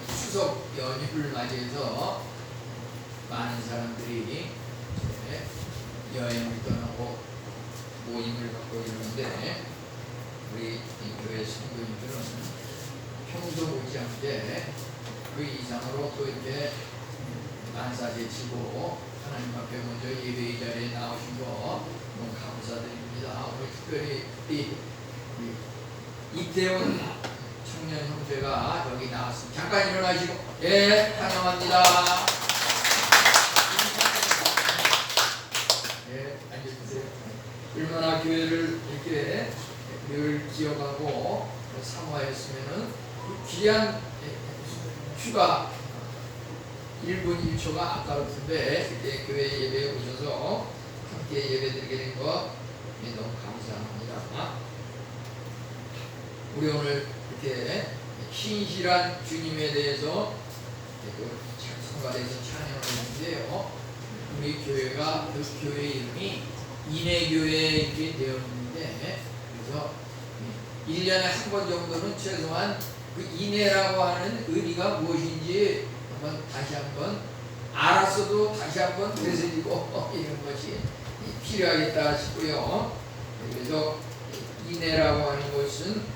추석 연휴를 맞이해서 많은 사람들이 여행을 떠나고 모임을 갖고 이러는데, 우리 교회 성도님들은 평소 못지않게 그 이상으로 또 이렇게 만사제치고 하나님 앞에 먼저 예배의 자리에 나오신 거 너무 감사드립니다. 오늘 특별히 이태원 청년 형제가 여기 나왔습니다. 잠깐 일어나시고, 예, 환영합니다. 예, 앉으세요. 얼마나 교회를 이렇게 늘 기억하고 사모하였으면은 귀한 휴가 1분 1초가 아까웠는데 그때 교회 예배에 오셔서 함께 예배드리게 된 거 너무 감사합니다. 우리 오늘 이렇게 신실한 주님에 대해서 성가대에서 찬양을 했는데요. 우리 교회가 그 교회 이름이 인해교회 이렇게 되어 있는데, 그래서 1년에 한 번 정도는 최소한 그 인해라고 하는 의미가 무엇인지 다시 한번 알았어도 다시 한번 되새기고 이런 것이 필요하겠다 싶고요. 그래서 인해라고 하는 것은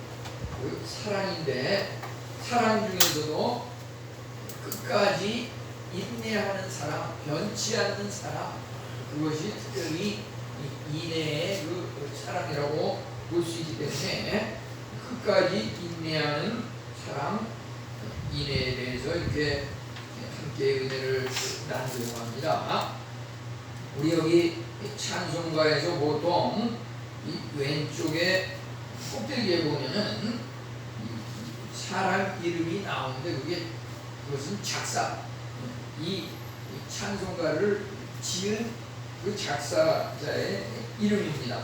그 사랑인데, 사랑 중에서도 끝까지 인내하는 사람, 변치 않는 사람, 그것이 특별히 인내의 그 사랑이라고 볼 수 있기 때문에 끝까지 인내하는 사람, 인내에 대해서 이렇게 함께 은혜를 나누려고 합니다. 우리 여기 찬송가에서 보통 이 왼쪽에 꼭대기에 보면은 사람 이름이 나오는데 그것은 작사, 이 찬송가를 지은 그 작사자의 이름입니다.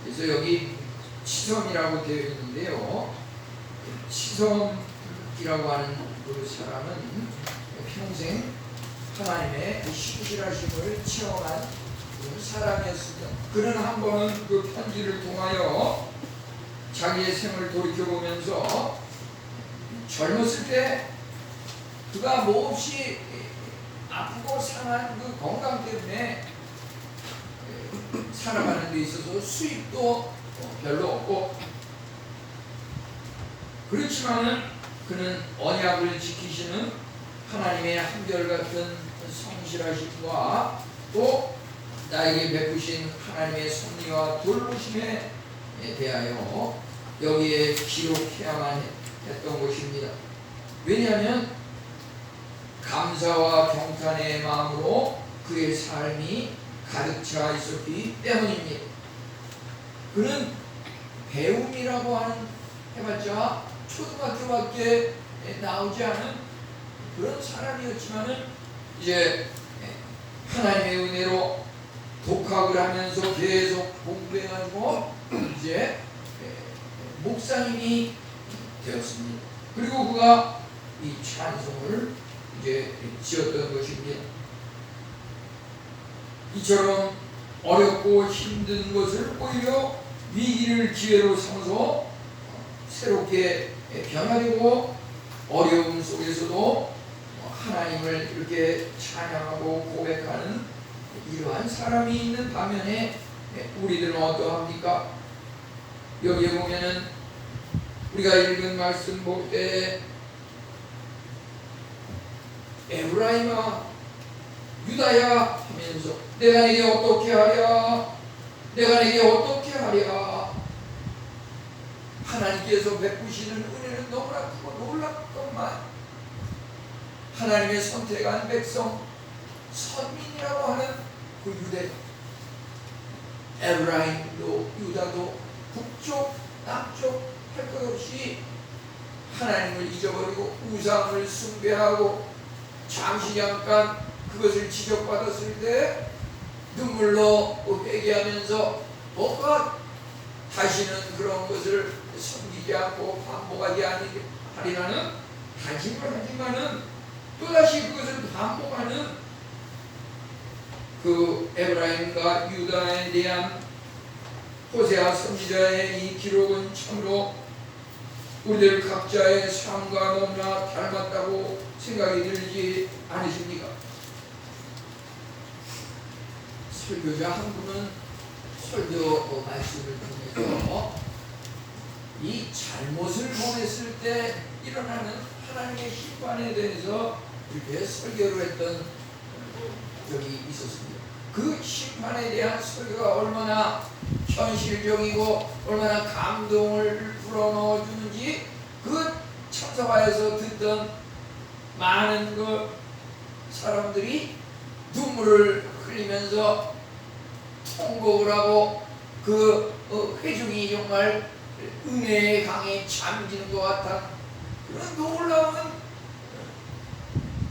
그래서 여기 치섬이라고 되어 있는데요. 치섬이라고 하는 그 사람은 평생 하나님의 신실하심을 체험한 사람이었습니다. 그는 한 번은 그 편지를 통하여 자기의 생을 돌이켜보면서 젊었을 때 그가 몹시 아프고 상한 그 건강 때문에 살아가는 데 있어서 수입도 별로 없고, 그렇지만은 그는 언약을 지키시는 하나님의 한결같은 성실하심과 또 나에게 베푸신 하나님의 섭리와 돌보심에 대하여 여기에 기록해야만 했던 것입니다. 왜냐하면 감사와 경탄의 마음으로 그의 삶이 가득 차 있었기 때문입니다. 그는 배움이라고 하는 해봤자 초등학교밖에 나오지 않은 그런 사람이었지만은 이제 하나님의 은혜로 독학을 하면서 계속 공부해가지고 이제 목사님이 되었습니다. 그리고 그가 이 찬송을 이제 지었던 것입니다. 이처럼 어렵고 힘든 것을 오히려 위기를 기회로 삼아서 새롭게 변화되고 어려움 속에서도 하나님을 이렇게 찬양하고 고백하는 이러한 사람이 있는 반면에 우리들은 어떠합니까? 여기에 보면은 우리가 읽은 말씀 볼 때 에브라임아 유다야 하면서 내가 네게 어떻게 하랴, 내가 네게 어떻게 하랴. 하나님께서 베푸시는 은혜는 너무나 크고 놀랍건만 하나님의 선택한 백성 선민이라고 하는 그 유대, 에브라임도 유다도 북쪽 남쪽 할 것 없이 하나님을 잊어버리고 우상을 숭배하고 잠시 잠깐 그것을 지적받았을 때 눈물로 회개하면서 뭔가 다시는 그런 것을 섬기지 않고 반복하지 아니하리라는 다짐을 하지만은 또다시 그것을 반복하는 그 에브라임과 유다에 대한 호세아 선지자의 이 기록은 참으로 우리들 각자의 삶과 너무나 닮았다고 생각이 들지 않으십니까? 설교자 한 분은 설교 말씀을 통해서 이 잘못을 범했을 때 일어나는 하나님의 심판에 대해서 이렇게 설교를 했던 적이 있었습니다. 그 심판에 대한 설교가 얼마나 현실적이고 얼마나 감동을 불어넣어 주는지 그 참사화에서 듣던 많은 그 사람들이 눈물을 흘리면서 통곡을 하고 그 회중이 정말 은혜의 강에 잠기는 것 같은 그런 놀라운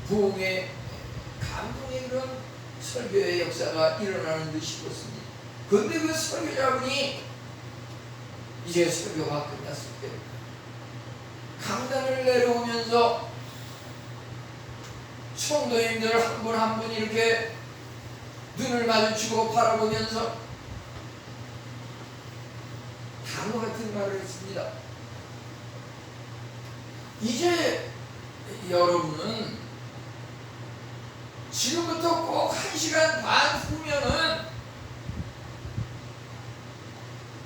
부흥의 감동의 그런 설교의 역사가 일어나는 듯 싶었습니다. 그런데 그 설교자분이 이제 설교가 끝났을 때 강단을 내려오면서 성도님들 한 분 한 분 이렇게 눈을 마주치고 바라보면서 다음과 같은 말을 했습니다. 이제 여러분은 지금부터 꼭 1시간 반 후면은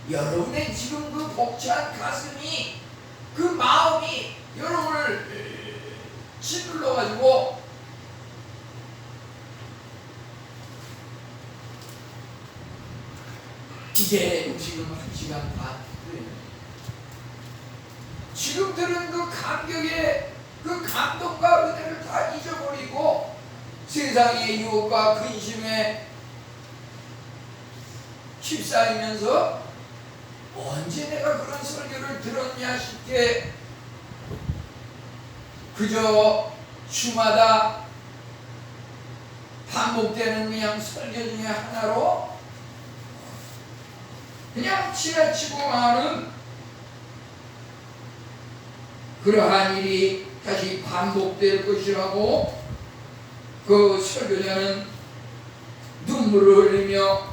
여러분의 지금 그 벅찬 가슴이 그 마음이 여러분을 짓눌러 가지고 이제 지금 1시간 반 후에 지금 들은 그 감격의 그 감동과 은혜를 다 잊어버리고 세상의 유혹과 근심에 휩싸이면서 언제 내가 그런 설교를 들었냐 싶게 그저 주마다 반복되는 그냥 설교 중에 하나로 그냥 지나치고 마는 그러한 일이 다시 반복될 것이라고 그 설교자는 눈물을 흘리며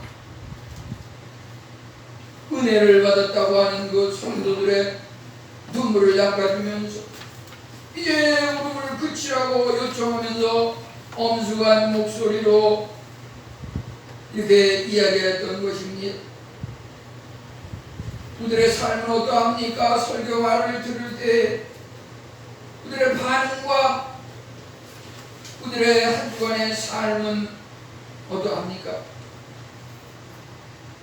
은혜를 받았다고 하는 그 성도들의 눈물을 닦아주면서 이제 울음을 그치라고 요청하면서 엄숙한 목소리로 이렇게 이야기했던 것입니다. 그들의 삶은 어떠합니까? 설교 말을 들을 때 그들의 반응과 그들의 한 주간의 삶은 어떠합니까?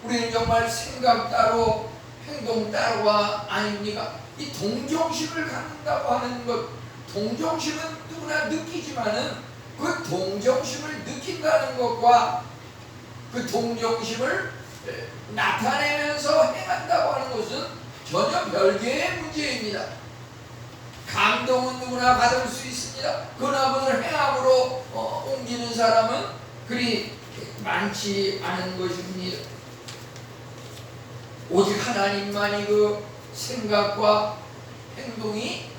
우리는 정말 생각 따로 행동 따로가 아닙니까? 이 동정심을 갖는다고 하는 것, 동정심은 누구나 느끼지만은 그 동정심을 느낀다는 것과 그 동정심을 나타내면서 행한다고 하는 것은 전혀 별개의 문제입니다. 감동은 누구나 받을 수 있습니다. 그러나 그것을 행함으로 옮기는 사람은 그리 많지 않은 것입니다. 오직 하나님만이 그 생각과 행동이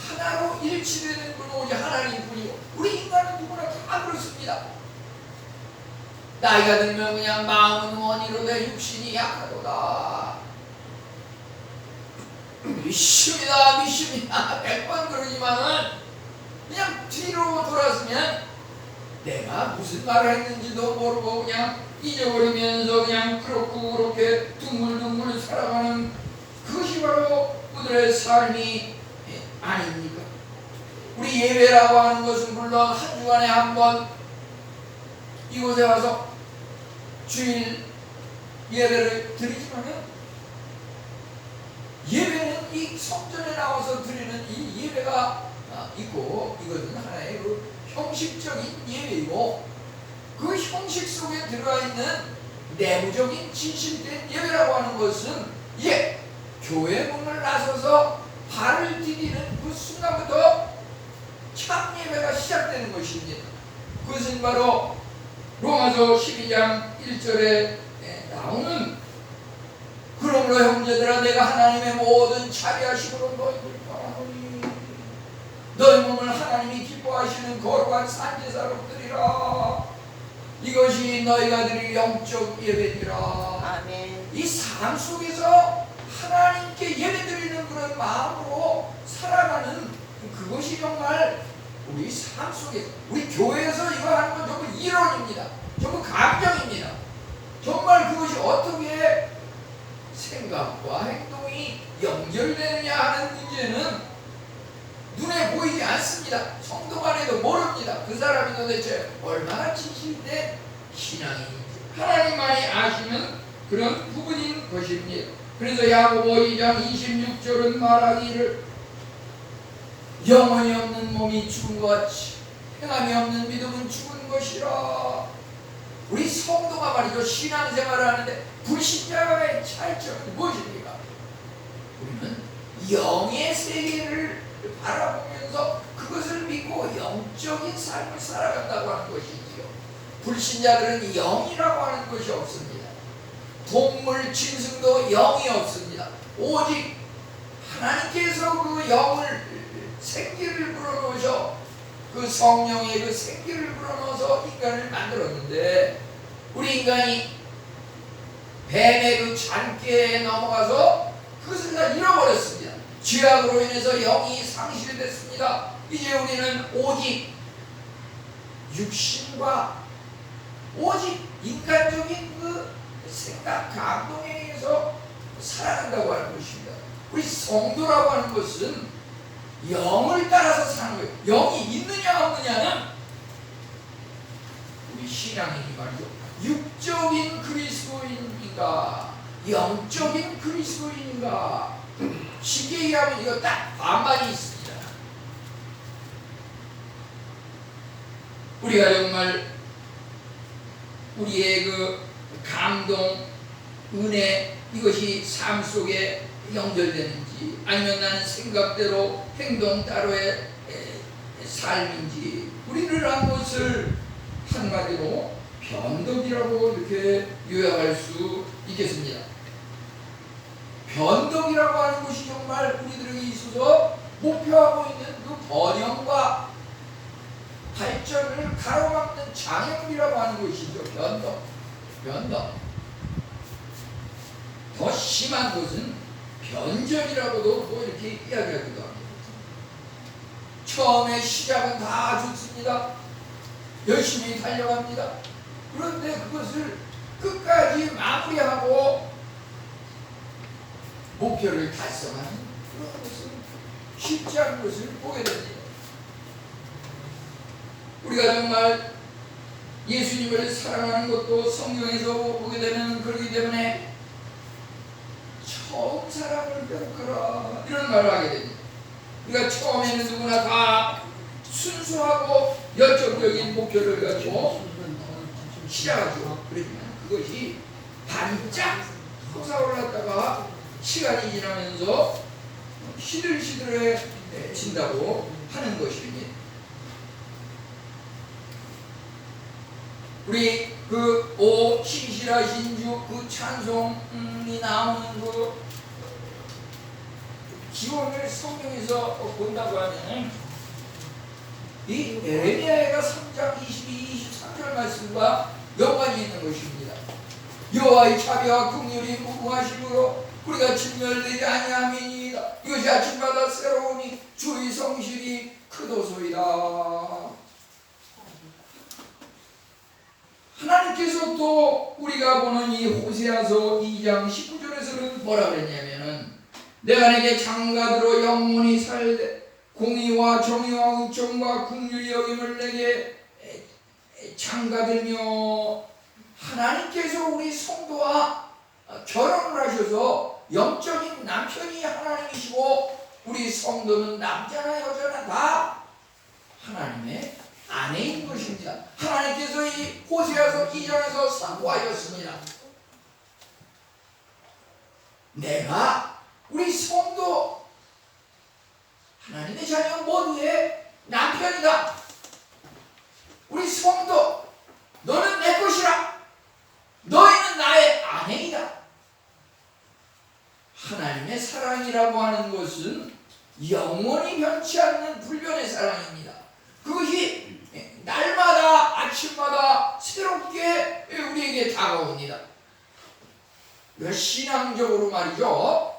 하나로 일치되는 분 오직 하나님뿐이고 우리 인간은 누구나 다 그렇습니다. 나이가 들면 그냥 마음은 원이로되 육신이 약하도다. 믿습니다 100번 그러지만은 그냥 뒤로 돌아서면 내가 무슨 말을 했는지도 모르고 그냥 잊어버리면서 그냥 그렇고 그렇게 둥글둥글 살아가는 그것이 바로 그들의 삶이 아닙니까? 우리 예배라고 하는 것은 물론 한 주간에 한 번 이곳에 와서 주일 예배를 드리지만은 예배는 이 성전에 나와서 드리는 이 예배가 있고 이것은 하나의 그 형식적인 예배이고 그 형식 속에 들어가 있는 내부적인 진실된 예배라고 하는 것은 교회 문을 나서서 발을 디디는 그 순간부터 참 예배가 시작되는 것입니다. 그것은 바로 로마서 12장 1절에 나오는 그러므로 형제들아 내가 하나님의 모든 자비하심으로 너희를 바라노니 너희 몸을 하나님이 기뻐하시는 거룩한 산제사로 드리라. 이것이 너희가 드릴 영적 예배니라. 아멘. 이 삶 속에서 하나님께 예배드리는 그런 마음으로 그것이 정말 우리 삶 속에서, 우리 교회에서 이거 하는 건 전부 이론입니다. 전부 감정입니다. 정말 그것이 어떻게 생각과 행동이 연결되느냐 하는 문제는 눈에 보이지 않습니다. 성도간에도 모릅니다. 그 사람이 도대체 얼마나 진실된 신앙인지 하나님만이 아시는 그런 부분인 것입니다. 그래서 야고보 2장 26절은 말하기를 영혼이 없는 몸이 죽은 것 같이 행함이 없는 믿음은 죽은 것이라. 우리 성도가 말이죠, 신앙생활을 하는데 불신자와의 차이점은 무엇입니까? 우리는 영의 세계를 바라보면서 그것을 믿고 영적인 삶을 살아간다고 하는 것이지요. 불신자들은 영이라고 하는 것이 없습니다. 동물, 짐승도 영이 없습니다. 오직 하나님께서 그 영을, 생기를 불어넣으셔 그 성령의 그 생기를 불어넣어서 인간을 만들었는데, 우리 인간이 뱀의 그 잔꾀에 넘어가서 그것을 다 잃어버렸습니다. 죄악으로 인해서 영이 상실됐습니다. 이제 우리는 오직 육신과 오직 인간적인 그 생각, 감동에 의해서 살아간다고 하는 것입니다. 우리 성도라고 하는 것은 영을 따라서 사는 거예요. 영이 있느냐 없느냐는 우리 신앙인이 말이죠, 육적인 그리스도인인가 영적인 그리스도인인가, 쉽게 얘기하면 이거 딱 반반이 있습니다. 우리가 정말 우리의 그 감동, 은혜, 이것이 삶 속에 연결되는지, 아니면 나는 생각대로 행동 따로의 삶인지, 우리를 한 것을 한마디로 변덕이라고 이렇게 요약할 수 있겠습니다. 변덕이라고 하는 것이 정말 우리들에게 있어서 목표하고 있는 그 번영과 발전을 가로막는 장애물이라고 하는 것이죠. 변덕. 더 심한 것은 변절이라고도 뭐 이렇게 이야기하기도 합니다. 처음에 시작은 다 좋습니다. 열심히 달려갑니다. 그런데 그것을 끝까지 마무리하고 목표를 달성하는 그런 것은 쉽지 않은 것을 보게 됩니다. 우리가 정말 예수님을 사랑하는 것도 성경에서 보게 되면 그렇기 때문에 처음 사랑을 배우거라 이런 말을 하게 됩니다. 우리가 처음에는 누구나 다 순수하고 열정적인 목표를 가지고 시작하죠. 그러지만 그것이 반짝 솟아올랐다가 시간이 지나면서 시들시들해진다고 하는 것입니다. 우리 그 오 신실하신 주 그 찬송이 나오는 그 기원을 성경에서 본다고 하면 이 에레미야가 3장 22, 23절 말씀과 연관이 있는 것입니다. 여호와의 자비와 긍휼이 무궁하심으로 우리가 진멸되지 아니함이니이다. 이것이 아침마다 새로우니 주의 성실이 크도소이다. 하나님께서 또 우리가 보는 이 호세아서 2장 19절에서는 뭐라 그랬냐면은 내가 내게 장가들어 영원히 살되 공의와 정의와 은총과 긍휼히 여김을 내게 장가들며, 하나님께서 우리 성도와 결혼을 하셔서 영적인 남편이 하나님이시고 우리 성도는 남자나 여자나 다 하나님의 아내인 것입니다. 하나님께서 이 호세아서 2장에서 선고하셨습니다. 내가 우리 성도 하나님의 자녀 모두의 남편이다. 우리 성도 너는 내 것이라. 너희는 나의 아내이다. 하나님의 사랑이라고 하는 것은 영원히 변치 않는 불변의 사랑입니다. 그것이 날마다 아침마다 새롭게 우리에게 다가옵니다. 신앙적으로 말이죠,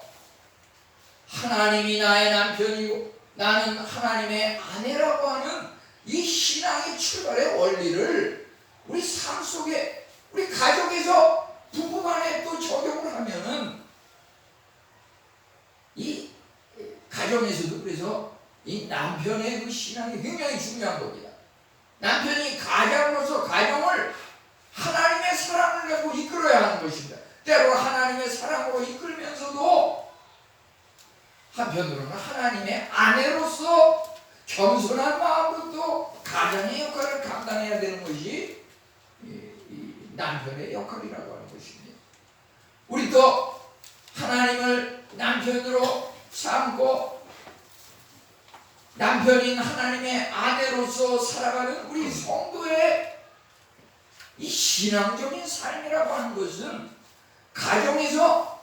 하나님이 나의 남편이고 나는 하나님의 아내라고 하는 이 신앙의 출발의 원리를 우리 삶 속에, 우리 가족에서 부부간에 또 적용을 하면은 이 가정에서도, 그래서 이 남편의 그 신앙이 굉장히 중요한 겁니다. 남편이 가장으로서 가정을 하나님의 사랑을 갖고 이끌어야 하는 것입니다. 때로 하나님의 사랑으로 이끌면서도 한편으로는 하나님의 아내로서 겸손한 마음으로 또 가정의 역할을 감당해야 되는 것이 이 남편의 역할이라고 하는 것입니다. 우리 또 하나님을 남편으로 삼고 남편인 하나님의 아내로서 살아가는 우리 성도의 이 신앙적인 삶이라고 하는 것은 가정에서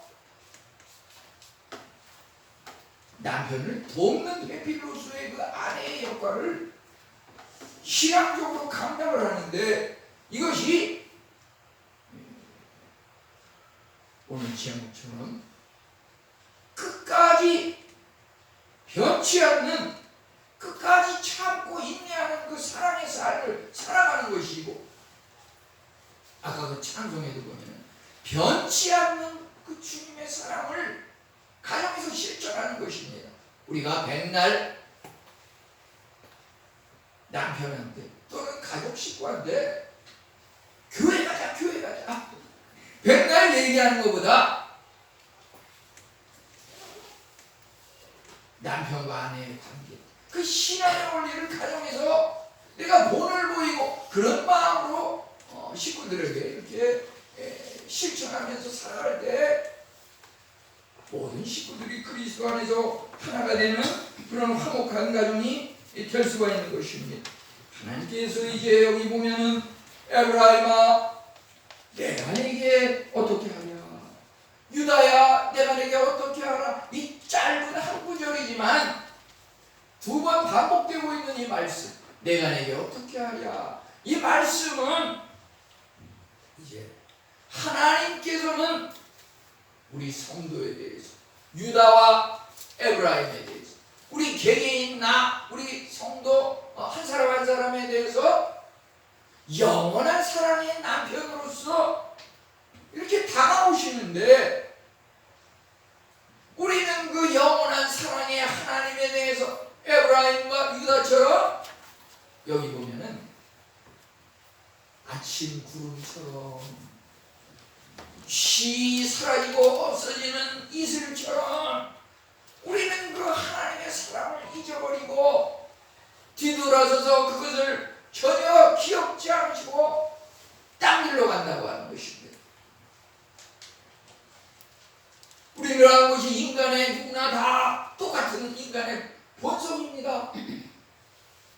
남편을 돕는 회피로서의 그 아내의 역할을 신앙적으로 감당을 하는데, 이것이 오늘 제목처럼 끝까지 변치 않는, 끝까지 참고 인내하는 그 사랑의 삶을 살아가는 것이고, 아까 그 찬송에도 보면 변치 않는 그 주님의 사랑을 가정에서 실천하는 것입니다. 우리가 맨날 남편한테 또는 가족 식구한테 교회 가자, 교회 가자, 맨날 얘기하는 것보다 남편과 아내의 관계, 그 신앙의 원리를 가정에서 내가 본을 보이고 그런 마음으로 식구들에게 이렇게 실천하면서 살아갈 때 모든 식구들이 그리스도 안에서 하나가 되는 그런 화목한 가정이 될 수가 있는 것입니다. 하나님께서 이제 여기 보면은 에브라임아, 내가 내게 어떻게 하냐, 유다야, 내가 내게 어떻게 하라, 이 짧은 한 구절이지만 두 번 반복되고 있는 이 말씀, 내가 내게 어떻게 하랴, 이 말씀은 이제 하나님께서는 우리 성도에 대해서, 유다와 에브라임에 대해서, 우리 개개인 우리 성도 한 사람 한 사람에 대해서 영원한 사랑의 남편으로서 이렇게 다가오시는데, 우리는 그 영원한 사랑의 하나님에 대해서 에브라임과 유다처럼 여기 보면은 아침 구름처럼 쉬 사라지고 없어지는 이슬처럼 우리는 그 하나님의 사랑을 잊어버리고 뒤돌아서서 그것을 전혀 기억지 않으시고 딴 길로 간다고 하는 것입니다. 우리는 하는 것이 인간의 누구나 다 똑같은 인간의 본성입니다.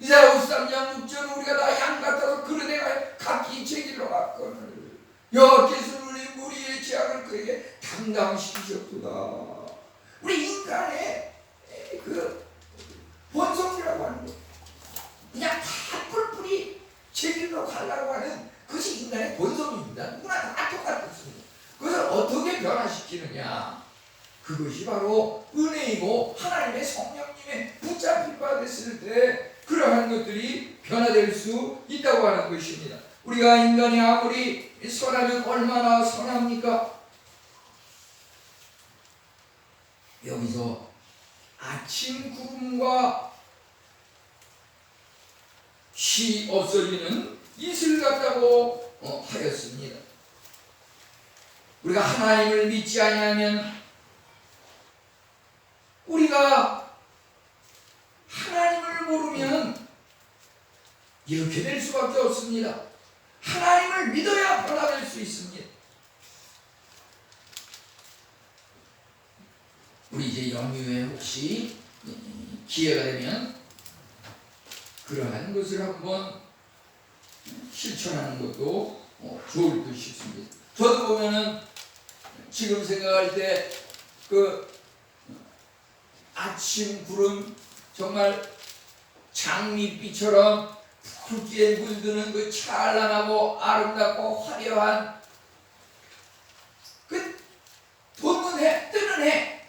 이사야 53장 6절, 우리가 다 양 같아서 그릇에 각기 제 길로 갔거늘 여호와께서 우리 무리의 죄악을 그에게 담당시키셨도다. 우리 인간의 그 본성이라고 하는 것, 그냥 다 뿔뿔이 제 길로 가려고 하는 그것이 인간의 본성입니다. 누구나 다 똑같습니다. 그것을 어떻게 변화시키느냐, 그것이 바로 은혜이고 하나님의 성령님의 붙잡힐 바 됐을 때 그러한 것들이 변화될 수 있다고 하는 것입니다. 우리가 인간이 아무리 선하면 얼마나 선합니까? 여기서 아침 구름과 쉬 없어지는 이슬 같다고 하였습니다. 우리가 하나님을 믿지 아니하면, 우리가 하나님을 모르면 이렇게 될 수밖에 없습니다. 하나님을 믿어야 변화될 수 있습니다. 우리 이제 연휴에 혹시 기회가 되면 그러한 것을 한번 실천하는 것도 좋을 듯 싶습니다. 저도 보면은 지금 생각할 때 그 아침 구름, 정말 장밋빛처럼 붉게 물드는 그 찬란하고 아름답고 화려한 그 돋는 해, 뜨는 해,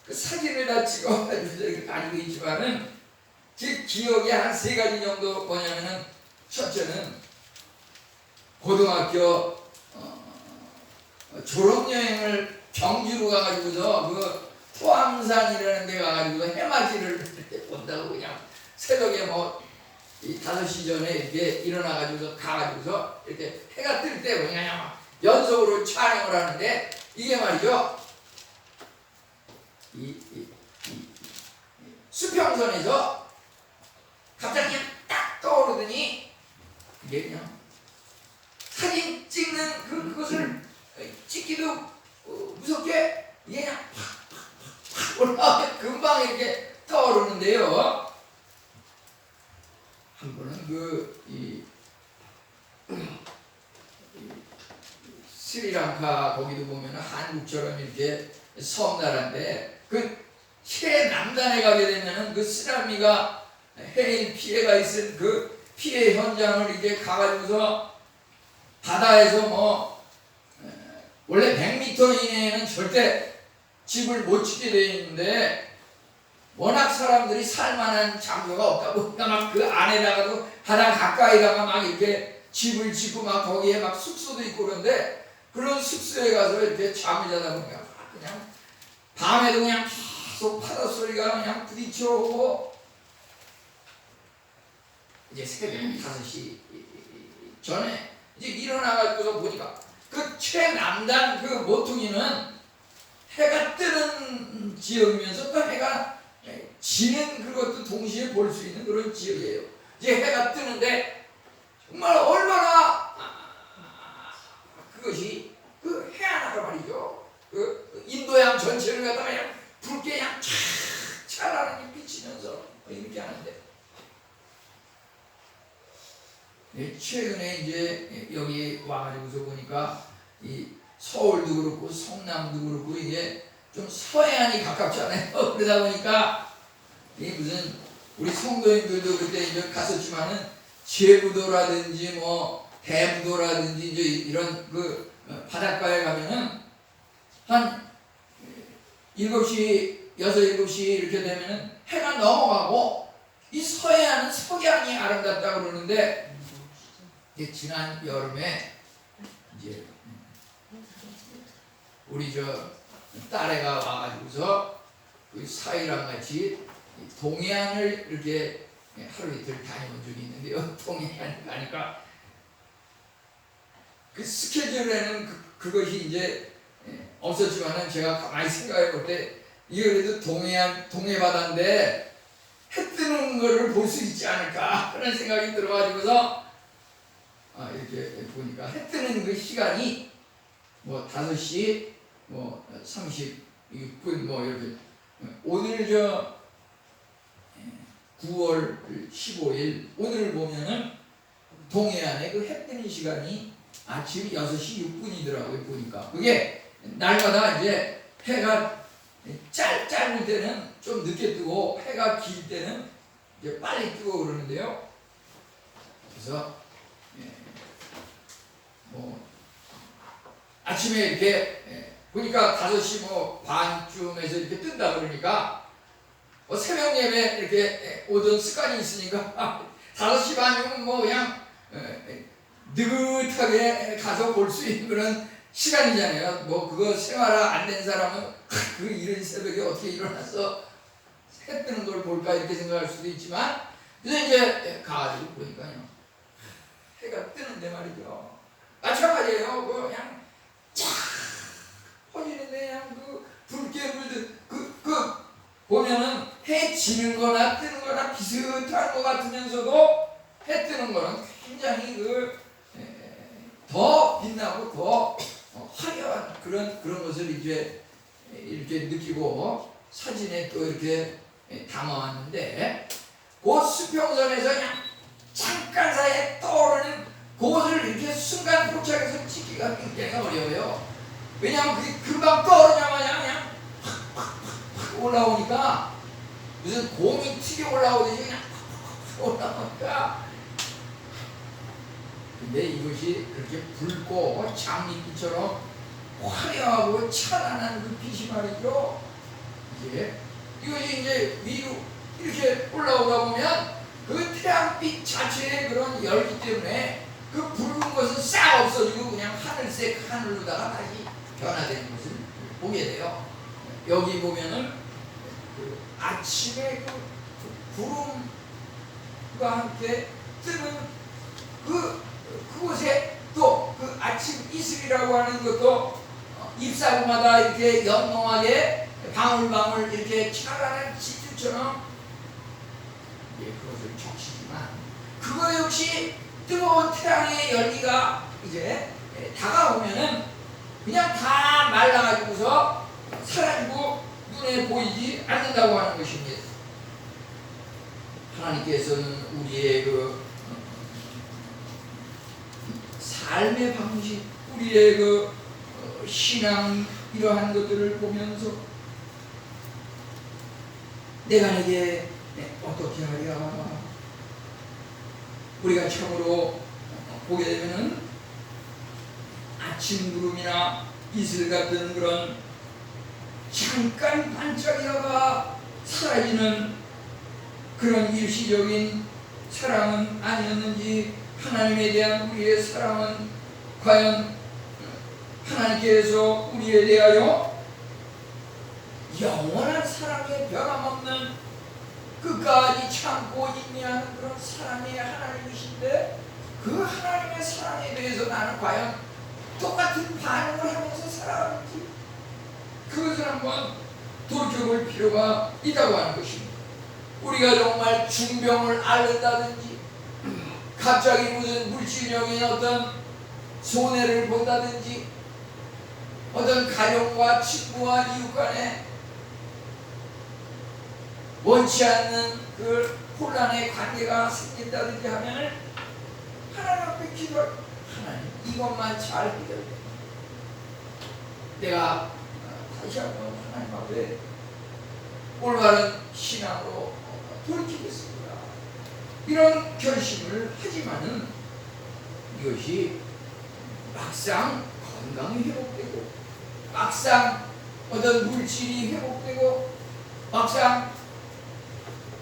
그 사진을 다 찍어 찍어가지고 이렇게 가지고 있지만은 제 기억에 한 3가지 정도 뭐냐면은 첫째는 고등학교 졸업여행을 경주로 가가지고서 그 포암산이라는 데 가가지고 해맞이를 본다고 그냥 새벽에 이 5시 전에 이렇게 일어나가지고서 가가지고서 이렇게 해가 뜰 때 그냥 연속으로 촬영을 하는데 이게 말이죠. 이 수평선에서 갑자기 그냥 딱 떠오르더니 이게 그냥 사진 찍는 그것을 찍기도 무섭게 이게 그냥 팍팍팍 올라오면 금방 이렇게 떠오르는데요. 한 번은 스리랑카 거기도 보면은 한국처럼 이렇게 섬나라인데 그 최남단에 가게 되면은 그 쓰나미가 해일 피해가 있은 그 피해 현장을 이제 가가지고서 바다에서 원래 100m 이내에는 절대 집을 못 짓게 되어 있는데 워낙 사람들이 살만한 장소가 없다 보니까 막 그 안에다가도 바다 가까이다가 막 이렇게 집을 짓고 막 거기에 막 숙소도 있고 그런데 그런 숙소에 가서 이렇게 잠을 자다 보니까 그냥 밤에도 그냥 계속 파도 소리가 그냥 부딪혀오고 이제 새벽 5시 전에 이제 일어나가지고서 보니까 그 최남단 그 모퉁이는 해가 뜨는 지역이면서 또 해가 지는 그것도 동시에 볼 수 있는 그런 지역이에요. 이제 해가 뜨는데 정말 얼마나 그것이 그 해안하다 말이죠. 그 인도양 전체를 갖다가 그냥 붉게 그냥 차라는 게 비치면서 이렇게 하는데 최근에 이제 여기 와가지고서 보니까 이 서울도 그렇고 성남도 그렇고 이게 좀 서해안이 가깝잖아요. 그러다 보니까 이 무슨 우리 성도님들도 그때 이제 갔었지만은 제부도라든지 뭐 대부도라든지 이제 이런 그 바닷가에 가면은 한 7시, 6, 7시 이렇게 되면은 해가 넘어가고 이 서해안은 석양이 아름답다 그러는데 이제 지난 여름에 이제 우리 딸애가 와가지고서 그 사이랑 같이 동해안을 이렇게 하루 이틀 다녀온 적이 있는데요. 동해안 가니까 그 스케줄에는 그것이 이제 없었지만은 제가 가만히 생각해 볼 때 이게 그래도 동해바다인데 해 뜨는 거를 볼 수 있지 않을까 그런 생각이 들어가지고서 이렇게 보니까 해 뜨는 그 시간이 뭐 5시 뭐 36분 뭐 이렇게 오늘 9월 15일 오늘 보면은 동해안에 그 해 뜨는 시간이 아침 6시 6분이더라고요. 보니까 그게 날마다 이제 해가 짧을 때는 좀 늦게 뜨고 해가 길 때는 이제 빨리 뜨고 그러는데요. 그래서 뭐 아침에 이렇게 보니까 5시 뭐 반쯤에서 이렇게 뜬다 그러니까 새벽 예배 이렇게 오던 습관이 있으니까 5시 반이면 뭐 그냥 느긋하게 가서 볼 수 있는 그런 시간이잖아요. 뭐 그거 생활화 안 된 사람은 그 이른 새벽에 어떻게 일어나서 해 뜨는 걸 볼까 이렇게 생각할 수도 있지만 그래서 이제 가가지고 보니까요 해가 뜨는데 말이죠. 마찬가지예요. 그냥 쫙 퍼지는데 그냥 그 붉게 물든 보면은 해 지는 거나 뜨는 거나 비슷한 것 같으면서도 해 뜨는 거는 굉장히 더 빛나고 더 화려한 그런 것을 이제 이렇게 느끼고 사진에 또 이렇게 담아왔는데 그 수평선에서 그냥 잠깐 사이에 떠오르는 그것을 이렇게 순간 포착해서 찍기가 굉장히 어려워요. 왜냐하면 그게 금방 떠오르자마자 그냥 확 올라오니까 무슨 곰이 튀겨 올라오듯이 그냥 확 올라오니까 근데 이것이 그렇게 붉고 장밋빛처럼 화려하고 찬란한 그 빛이 말이죠. 이게 이것이 이제 위로 이렇게 올라오다 보면 그 태양빛 자체의 그런 열기 때문에 그 붉은 것은 싹 없어지고 그냥 하늘색 하늘로다가 다시 변화되는 것을 보게 돼요. 여기 보면은 그 아침에 그 구름과 함께 뜨는 그곳에 또 그 아침 이슬이라고 하는 것도 잎사구마다 이렇게 영롱하게 방울방울 이렇게 차라는 지주처럼 그것을 적시지만 그거 역시 뜨거운 태양의 열기가 이제 다가오면은 그냥 다 말라가지고서 사라지고 눈에 보이지 않는다고 하는 것입니다. 하나님께서는 우리의 그 삶의 방식, 우리의 그 신앙 이러한 것들을 보면서 내가 내게 어떻게 하랴, 우리가 참으로 보게 되면은 아침 구름이나 이슬 같은 그런 잠깐 반짝이다가 사라지는 그런 일시적인 사랑은 아니었는지, 하나님에 대한 우리의 사랑은 과연 하나님께서 우리에 대하여 영원한 사랑의 변함없는 끝까지 참고 인내하는 그런 사랑의 하나님이신데, 그 하나님의 사랑에 대해서 나는 과연 똑같은 반응을 하면서 살아가는지, 그것을 한번 돌이켜볼 필요가 있다고 하는 것입니다. 우리가 정말 중병을 앓는다든지, 갑자기 무슨 물질적인 어떤 손해를 본다든지, 어떤 가족과 친구와 이웃 간에 원치 않는 그 혼란의 관계가 생긴다든지 하면 하나님 앞에 기도할, 하나님 이것만 잘 해결해, 내가 다시 한번 하나님 앞에 올바른 신앙으로 돌이키겠습니다, 이런 결심을 하지만은 이것이 막상 건강이 회복되고, 막상 어떤 물질이 회복되고, 막상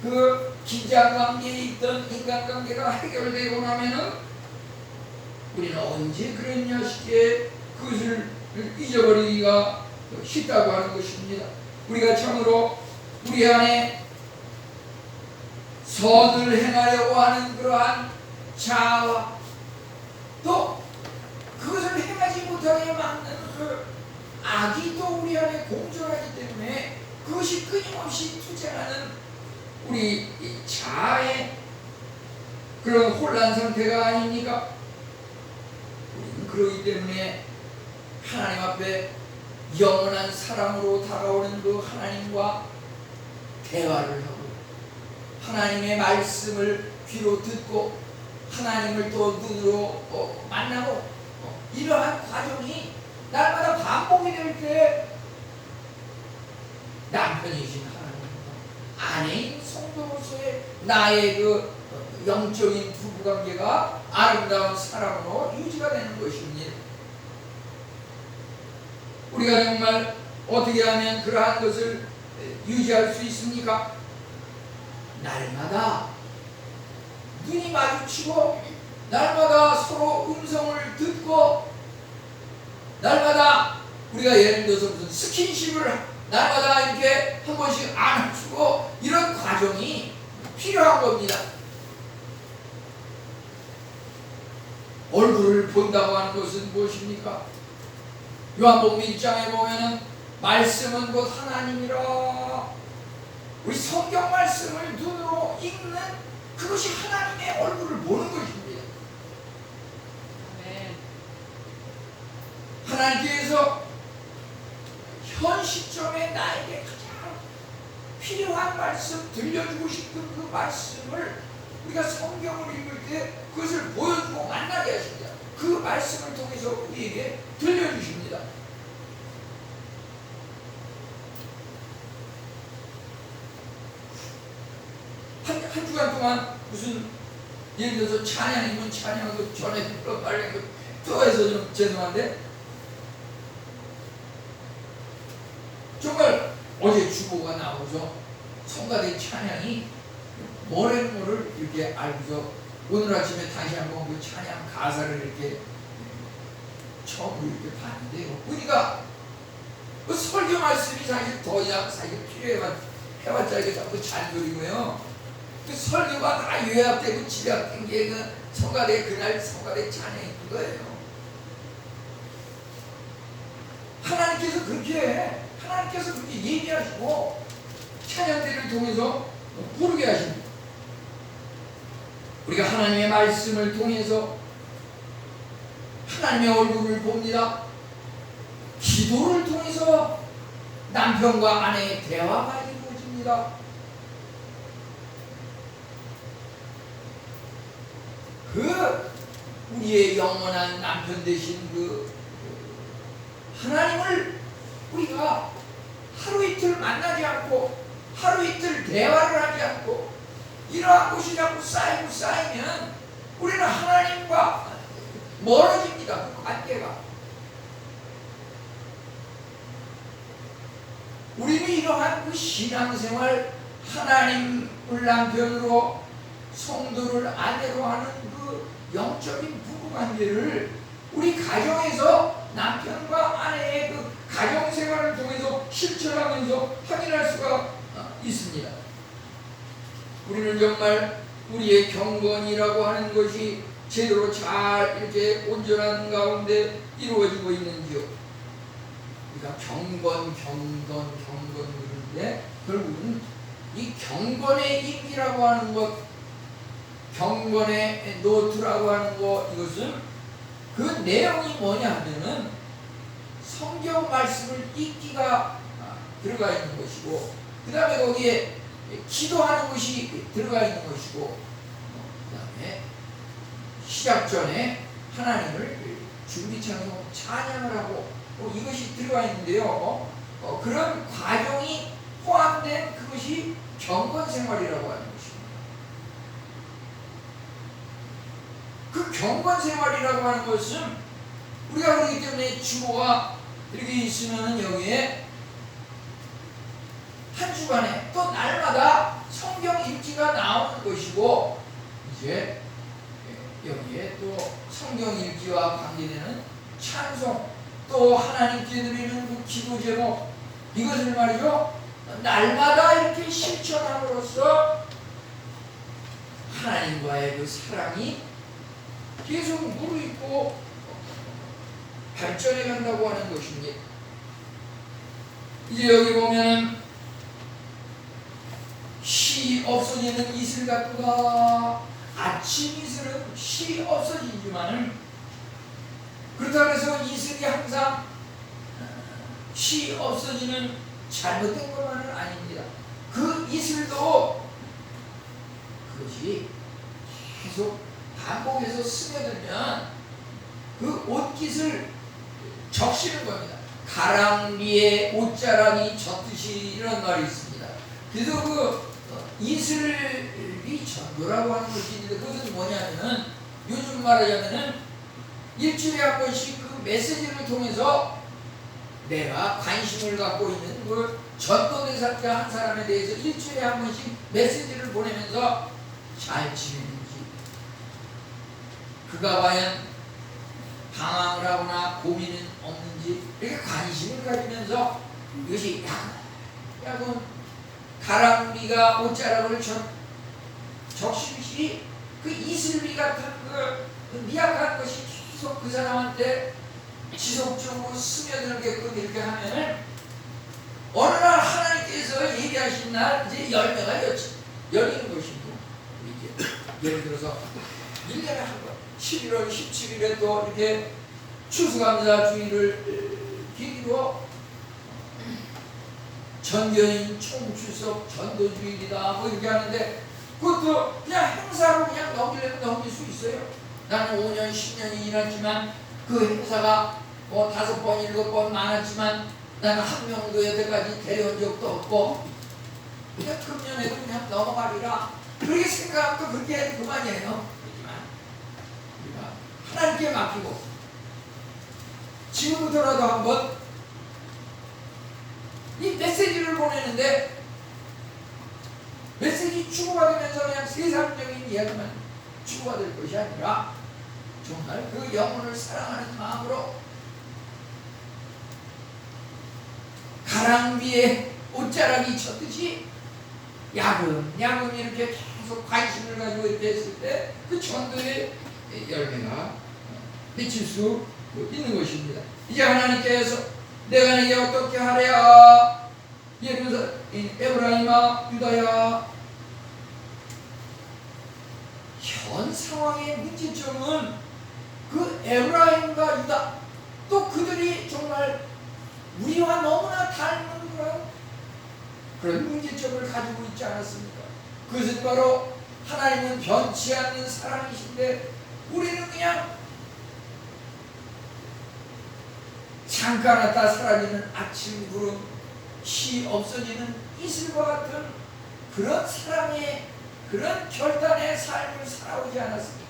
그 긴장관계에 있던 인간관계가 해결되고 나면은 우리는 언제 그랬냐 싶게 그것을 잊어버리기가 쉽다고 하는 것입니다. 우리가 참으로 우리 안에 선을 행하려고 하는 그러한 자아와 또 그것을 행하지 못하게 막는 그 악이 또 우리 안에 공존하기 때문에 그것이 끊임없이 투쟁하는 우리 이 자아의 그런 혼란 상태가 아닙니까? 우리는 그러기 때문에 하나님 앞에 영원한 사랑으로 다가오는 그 하나님과 대화를 하고, 하나님의 말씀을 귀로 듣고, 하나님을 또 눈으로 만나고, 이러한 과정이 날마다 반복이 될 때 남편이신 하나님과 아내인 성도로서의 나의 그 영적인 부부관계가 아름다운 사랑으로 유지가 되는 것입니다. 우리가 정말 어떻게 하면 그러한 것을 유지할 수 있습니까? 날마다 눈이 마주치고, 날마다 서로 음성을 듣고, 날마다 우리가 예를 들어서 무슨 스킨십을 날마다 이렇게 한 번씩 안아주고, 이런 과정이 필요한 겁니다. 얼굴을 본다고 하는 것은 무엇입니까? 요한복음 1장에 보면은 말씀은 곧 하나님이라, 우리 성경 말씀을 눈으로 읽는 그것이 하나님의 얼굴을 보는 것입니다. 아멘. 하나님께서 현 시점에 나에게 가장 필요한 말씀, 들려주고 싶은 그 말씀을 우리가 성경을 읽을 때 그것을 보여주고 만나게 하십니다. 그 말씀을 통해서 우리에게 들려주십니다. 한 주간 동안 무슨 예를 들어서 찬양이면 찬양도 전에 빨리 또 해서 좀 죄송한데, 정말 어제 주보가 나오죠. 성가대 찬양이 뭐라는 거를 이렇게 알고서 오늘 아침에 다시 한번 그 찬양 가사를 이렇게 처음으로 이렇게 봤는데요. 우리가 그 설교 말씀이 사실 더 이상 사실 필요해봤자 이게 자꾸 잔소리고요. 그 설교가 다 요약되고 집약된 게 그 성가대 그날 성가대 찬양이 그거예요. 하나님께서 그렇게 얘기하시고 찬양대를 통해서 부르게 하십니다. 우리가 하나님의 말씀을 통해서 하나님의 얼굴을 봅니다. 기도를 통해서 남편과 아내의 대화가 이루어집니다. 그 우리의 영원한 남편 되신 그 하나님을 우리가 하루 이틀 만나지 않고 하루 이틀 대화를 하지 않고 이러한 것이 자꾸 쌓이면 우리는 하나님과 멀어집니다. 그 관계가. 우리는 이러한 그 신앙생활, 하나님을 남편으로 성도를 아내로 하는 그 영적인 부부관계를 우리 가정에서 남편과 아내의 그 가정생활을 통해서 실천하면서 확인할 수가 있습니다. 우리는 정말 우리의 경건이라고 하는 것이 제대로 잘 이렇게 온전한 가운데 이루어지고 있는지요? 우리가 경건 그러는데 결국은 이 경건의 임기라고 하는 것, 경건의 노트라고 하는 것, 이것은 그 내용이 뭐냐 하면은 성경 말씀을 읽기가 들어가 있는 것이고, 그 다음에 거기에 기도하는 것이 들어가 있는 것이고, 그 다음에 시작 전에 하나님을 준비창으로 찬양을 하고 이것이 들어가 있는데요. 그런 과정이 포함된 그것이 경건생활이라고 하는 것입니다. 그 경건생활이라고 하는 것은 우리가 그렇기 때문에 주보가 이렇게 있으면 여기에 한 주간에 또 날마다 성경 읽기가 나오는 것이고, 이제 여기에 또 성경 읽기와 관계되는 찬송, 또 하나님께 드리는 그 기도 제목, 이것을 말이죠 날마다 이렇게 실천함으로써 하나님과의 그 사랑이 계속 무르익고 발전해 간다고 하는 것입니다. 이제 여기 보면은 시 없어지는 이슬 같구나. 아침 이슬은 시 없어지지만은 그렇다고 해서 이슬이 항상 시 없어지는 잘못된 것만은 아닙니다. 그 이슬도 그것이 계속 반복해서 스며들면 그 옷깃을 적시는 겁니다. 가랑비에 옷자락이 젖듯이 이런 말이 있습니다. 그래서 그 이슬이 전도라고 하는 것이 있는데, 그것은 뭐냐면은 요즘 말하자면은 일주일에 한 번씩 그 메시지를 통해서 내가 관심을 갖고 있는 그 전도대사자 한 사람에 대해서 일주일에 한 번씩 메시지를 보내면서 잘 지내는지, 그가 과연 방황을 하거나 고민은 없는지 이렇게 관심을 가지면서, 이것이 약간 가랑비가 옷자락을 적시듯이 그 이슬비 같은 그 미약한 것이 계속 그 사람한테 지속적으로 스며들게끔 이렇게 하면은 어느 날 하나님께서 얘기하신 날 이제 열매가 열리는 것이고, 이제 예를 들어서 1년에 한 번 11월 17일에 또 이렇게 추수감사주의를 계기로 전교인 총출석 전도주일이다 뭐 이렇게 하는데, 그것도 그냥 행사로 그냥 넘기려면 넘길 수 있어요. 나는 5년 10년이 지났지만 그 행사가 뭐 5번 7번 많았지만 나는 한 명도 여태까지 데려온 적도 없고 그냥 금년에도 그냥 넘어가리라, 그렇게 생각하면 그렇게 해도 그만이에요. 그렇지만 우리가 하나님께 맡기고 지금부터라도 한번 이 메시지를 보내는데 메시지 주고받으면서 그냥 세상적인 이야기만 주고받을 것이 아니라 정말 그 영혼을 사랑하는 마음으로 가랑비에 옷자락이 쳤듯이 야금야금 이렇게 계속 관심을 가지고 이렇게 했을 때 그 전도의 열매가 미칠 수 있는 것입니다. 이제 하나님께서 내가 네게 어떻게 하랴, 예를 들어서 에브라임아 유다야, 현 상황의 문제점은 그 에브라임과 유다, 또 그들이 정말 우리와 너무나 닮은 그런 문제점을 가지고 있지 않았습니까? 그것은 바로 하나님은 변치 않는 사랑이신데 우리는 그냥 잠깐 왔다 사라지는 아침 구름, 시 없어지는 이슬과 같은 그런 사랑의, 그런 결단의 삶을 살아오지 않았습니까?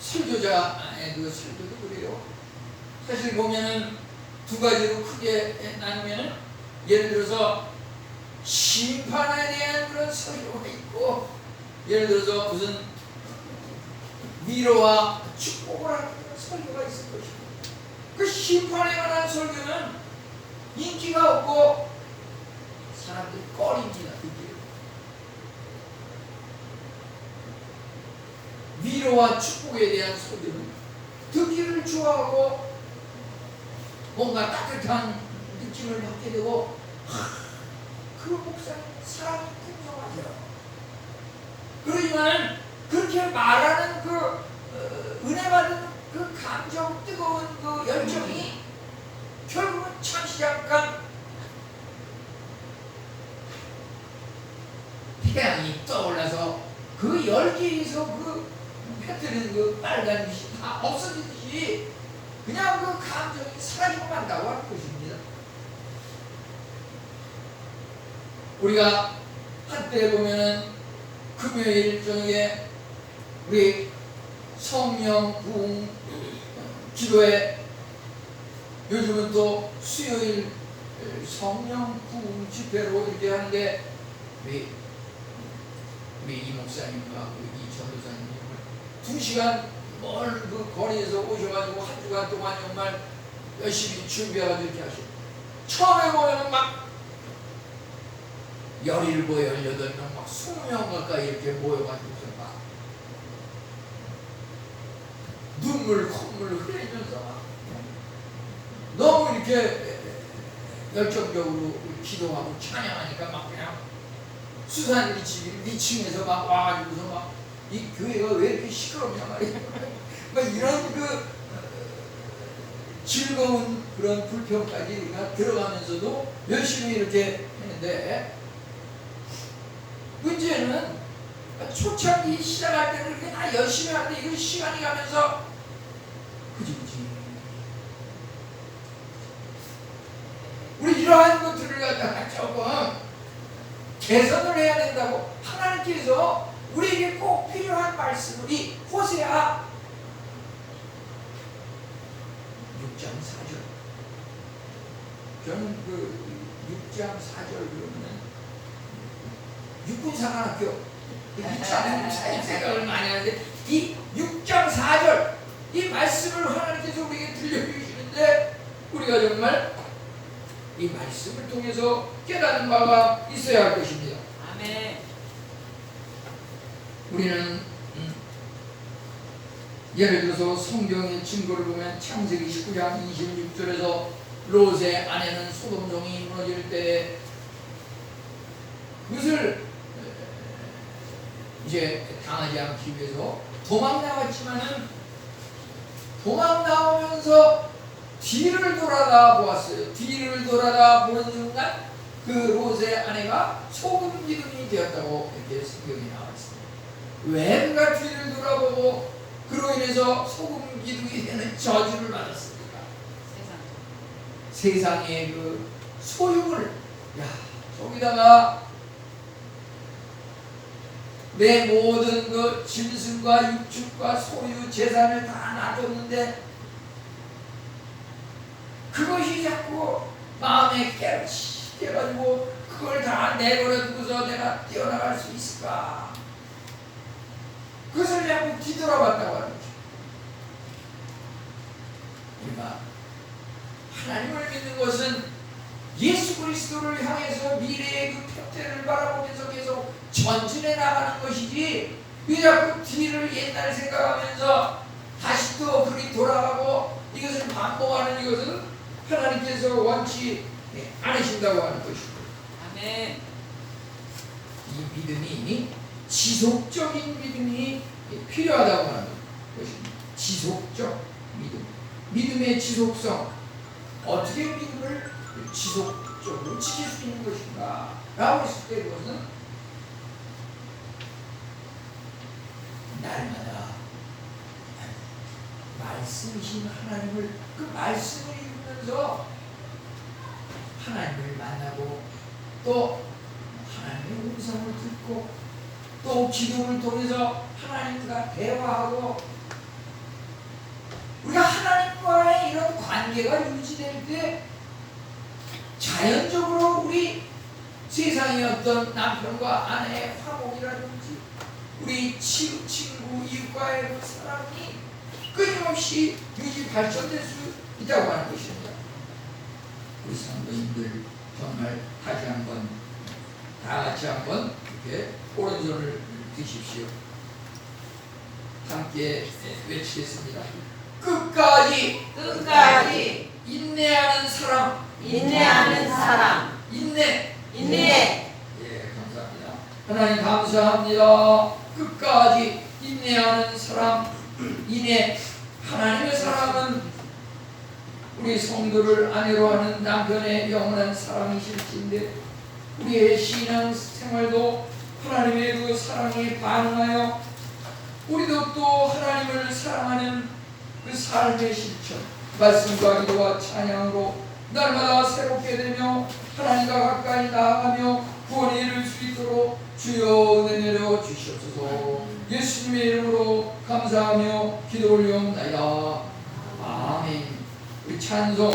설교자의 그 설교도 그래요. 사실 보면은 두 가지로 크게 나누면은, 예를 들어서 심판에 대한 그런 설교가 있고, 예를 들어서 무슨 위로와 축복을 하는 그런 설교가 있을 것입니다. 그 심판에 관한 설교는 인기가 없고 사람들이 꺼립니다. 위로와 축복에 대한 설교는 듣기를 좋아하고 뭔가 따뜻한 느낌을 받게 되고, 그 목사님 사랑이 풍성하죠. 그러지만 그렇게 말하는 그 은혜 받은 그 감정, 뜨거운 그 열정이 결국은 잠시 잠깐 태양이 떠올라서 그 열기에서 그 펴뜨리는 그 빨간 빛이 다 없어지듯이 그냥 그 감정이 사라지고 만다고 하는 것입니다. 우리가 한때 보면은 금요일 저녁에 우리 성령 부흥 기도회, 요즘은 또 수요일 성령 부흥 집회로 이렇게 하는데, 우리 이 목사님과 이 전도사님 2시간 멀 그 거리에서 오셔가지고 한 주간 동안 정말 열심히 준비해가지고 이렇게 하시고, 처음에 보면은 막 17, 18명, 막 20명 가까이 이렇게 모여가지고서 막 눈물, 콧물 흘리면서 막 너무 이렇게 열정적으로 기도하고 찬양하니까 막 그냥 수산 미층에서 막 와가지고서 막 이 교회가 왜 이렇게 시끄럽냐 말이야. 막 이런 그 즐거운 그런 불평까지 우리가 들어가면서도 열심히 이렇게 했는데, 문제는 초창기 시작할 때는 이렇게 다 열심히 하는데 이거 시간이 가면서 그지 우리 이러한 것들을 갖다가 조금 개선을 해야 된다고 하나님께서 우리에게 꼭 필요한 말씀이 호세아 6장 4절. 저는 그 6장 4절 그러면 육군사관학교 이참 생각을 많이 하는데, 이 6장 4절 이 말씀을 하나님께서 우리에게 들려주시는데 우리가 정말 이 말씀을 통해서 깨닫는 바가 있어야 할 것입니다. 아멘. 우리는 예를 들어서 성경의 증거를 보면 창세기 19장 26절에서 롯의 아내는 소돔성이 무너질 때 그것을 이제 당하지 않기 위해서 도망 나왔지만은, 도망 나오면서 뒤를 돌아다 보았어요. 뒤를 돌아다 보는 순간 그 롯의 아내가 소금 기둥이 되었다고 이렇게 성경이 나와 있습니다. 왜 그가 뒤를 돌아보고 그로 인해서 소금 기둥이 되는 저주를 받았습니까? 세상의 그 소유물, 저기다가 내 모든 그 짐승과 육축과 소유 재산을 다 놔뒀는데 그것이 자꾸 마음에 깨르치 돼가지고 그걸 다 내버려 두고서 내가 뛰어나갈 수 있을까? 그것을 자꾸 뒤돌아봤다고 하는 거죠. 우리가 하나님을 믿는 것은 예수 그리스도를 향해서 미래의 그 표태를 바라보면서 계속 전진해 나가는 것이지, 왜 자꾸 뒤를 옛날 생각하면서 다시 또 그리 돌아가고 이것을 반복하는 이것은 하나님께서 원치 않으신다고 하는 것이고, 아멘. 이 믿음이 지속적인 믿음이 필요하다고 하는 것입니다. 지속적 믿음. 믿음의 지속성. 어떻게 믿음을 지속적으로 지킬 수 있는 것인가? 라고 했을 때 그것은 날마다 말씀이신 하나님을, 그 말씀을 읽으면서 하나님을 만나고 또 하나님의 음성을 듣고 또 기도를 통해서 하나님과 대화하고, 우리가 하나님과의 이런 관계가 유지될 때 자연적으로 우리 세상의 어떤 남편과 아내의 화목이라든지 우리 친구 이웃과의 그 사랑이 끊임없이 유지 발전될 수 있다고 하는 것입니다. 우리 성도님들 정말 다시 한번 다 같이 한번 이렇게 오른손을 드십시오. 함께 외치겠습니다. 끝까지 인내하는 사람. 인내. 예, 감사합니다. 하나님 감사합니다. 끝까지 인내하는 사람. 인내. 하나님의 사랑은 우리 성도를 아내로 하는 남편의 영원한 사랑이실진데, 우리의 신앙 생활도 하나님의 그 사랑에 반응하여 우리도 또 하나님을 사랑하는 그 삶의 실천, 말씀과 기도와 찬양으로 날마다 새롭게 되며 하나님과 가까이 나아가며 구원에 이를 수 있도록 주여 은혜 내려 주시옵소서. 예수님의 이름으로 감사하며 기도 올리옵나이다. 아멘. 우리 찬송